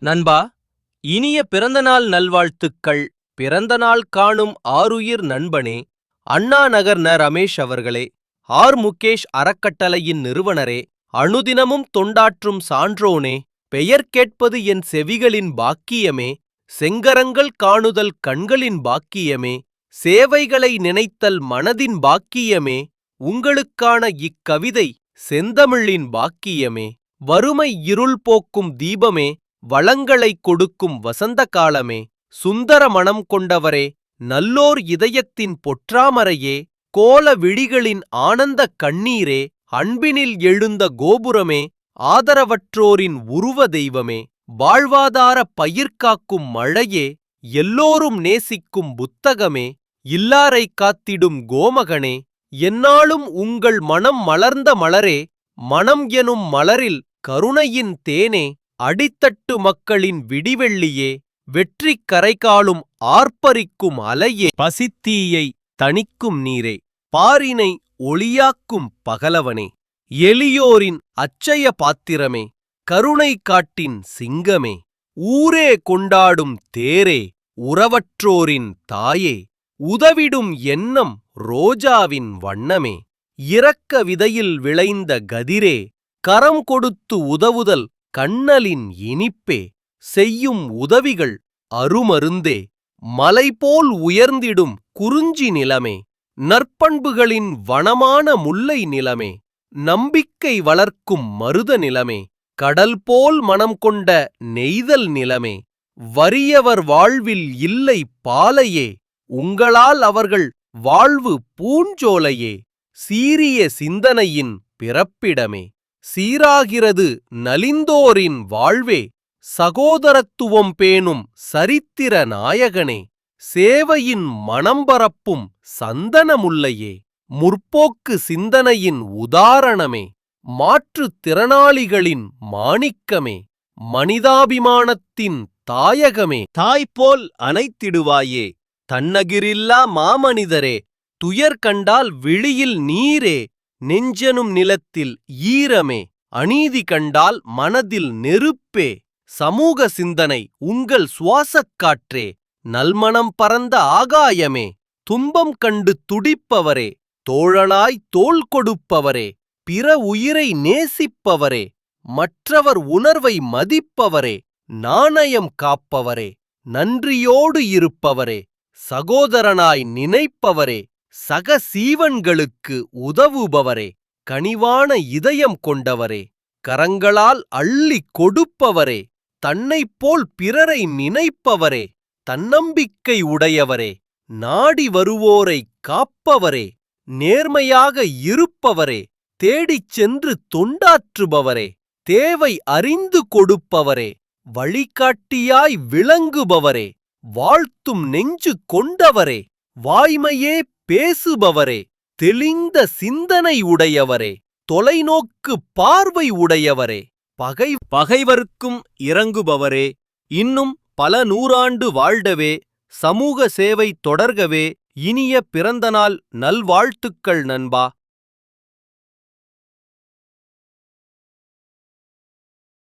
நண்பா, இனிய பிறந்தநாள் நல்வாழ்த்துக்கள். பிறந்தநாள் காணும் ஆருயிர் நண்பனே, அண்ணா நகர் ரமேஷ் அவர்களே, முகேஷ் அறக்கட்டளையின் நிறுவனரே, அனுதினமும் தொண்டாற்றும் சான்றோனே, பெயர் கேட்பது என் செவிகளின் பாக்கியமே, செங்கரங்கள் காணுதல் கண்களின் பாக்கியமே, சேவைகளை நினைத்தல் மனதின் பாக்கியமே, உங்களுக்கான இக்கவிதை செந்தமிழின் பாக்கியமே, வறுமை இருள் போக்கும் தீபமே, வளங்களை கொடுக்கும் வசந்த காலமே, சுந்தர மனம் கொண்டவரே, நல்லோர் இதயத்தின் பொற்றாமரையே, கோல விழிகளின் ஆனந்த கண்ணீரே, அன்பினில் எழுந்த கோபுரமே, ஆதரவற்றோரின் உருவ தெய்வமே, வாழ்வாதார பயிர்காக்கும் மழையே, எல்லோரும் நேசிக்கும் புத்தகமே, இல்லாரை காத்திடும் கோமகனே, எந்நாளும் உங்கள் மனம் மலர்ந்த மலரே, மனம் எனும் மலரில் கருணையின் தேனே, அடித்தட்டு மக்களின் விடிவெள்ளியே, வெற்றி கரைகாலும் ஆர்ப்பரிக்கும் அலையே, பசித்தீயை தணிக்கும் நீரே, பாரினை ஒளியாக்கும் பகலவனே, எளியோரின் அச்சய பாத்திரமே, கருணை காட்டின் சிங்கமே, ஊரே கொண்டாடும் தேரே, உறவற்றோரின் தாயே, உதவிடும் எண்ணம் ரோஜாவின் வண்ணமே, இரக்க விதையில் விளைந்த கதிரே, கரம் கொடுத்து உதவுதல் கண்ணலின் இனிப்பே, செய்யும் உதவிகள் அருமருந்தே, மலைபோல் உயர்ந்திடும் குறிஞ்சி நிலமே, நற்பண்புகளின் வனமான முல்லை நிலமே, நம்பிக்கை வளர்க்கும் மருத நிலமே, கடல் போல் மனம் கொண்ட நெய்தல் நிலமே, வறியவர் வாழ்வில் இல்லை பாலையே, உங்களால் அவர்கள் வாழ்வு பூஞ்சோலையே, சீரிய சிந்தனையின் பிறப்பிடமே, சீராகிறது நலிந்தோரின் வாழ்வே, சகோதரத்துவம் பேணும் சரித்திர நாயகனே, சேவையின் மனம் பரப்பும் சந்தனமுல்லையே, முற்போக்கு சிந்தனையின் உதாரணமே, மாற்றுத் திறனாளிகளின் மாணிக்கமே, மனிதாபிமானத்தின் தாயகமே, தாய்போல் அணைத்திடுவாயே, தன்னகிரில்லா மாமனிதரே, துயர் கண்டால் விழியில் நீரே, நெஞ்செனும் நிலத்தில் ஈரமே, அநீதி கண்டால் மனதில் நெருப்பே, சமூக சிந்தனை உங்கள் சுவாசக் காற்றே, நல்மனம் பரந்த ஆகாயமே, துன்பம் கண்டு துடிப்பவரே, தோழனாய் தோள் கொடுப்பவரே, பிற உயிரை நேசிப்பவரே, மற்றவர் உணர்வை மதிப்பவரே, நாணயம் காப்பவரே, நன்றியோடு இருப்பவரே, சகோதரனாய் நினைப்பவரே, சக சீவன்களுக்கு உதவுபவரே, கனிவான இதயம் கொண்டவரே, கரங்களால் அள்ளிக் கொடுப்பவரே, தன்னைப் போல் பிறரை நினைப்பவரே, தன்னம்பிக்கை உடையவரே, நாடி வருவோரை காப்பவரே, நேர்மையாக இருப்பவரே, தேடிச் சென்று தொண்டாற்றுபவரே, தேவை அறிந்து கொடுப்பவரே, வழிகாட்டியாய் விளங்குபவரே, வாழ்த்தும் நெஞ்சு கொண்டவரே, வாய்மையே பேசுபவரே, தெளிந்த சிந்தனை உடையவரே, தொலைநோக்கு பார்வை உடையவரே, பகைவருக்கும் இறங்குபவரே, இன்னும் பல நூறாண்டு வாழ்டவே, சமூக சேவை தொடர்கவே, இனிய பிறந்தநாள் நல்வாழ்த்துக்கள் நண்பா.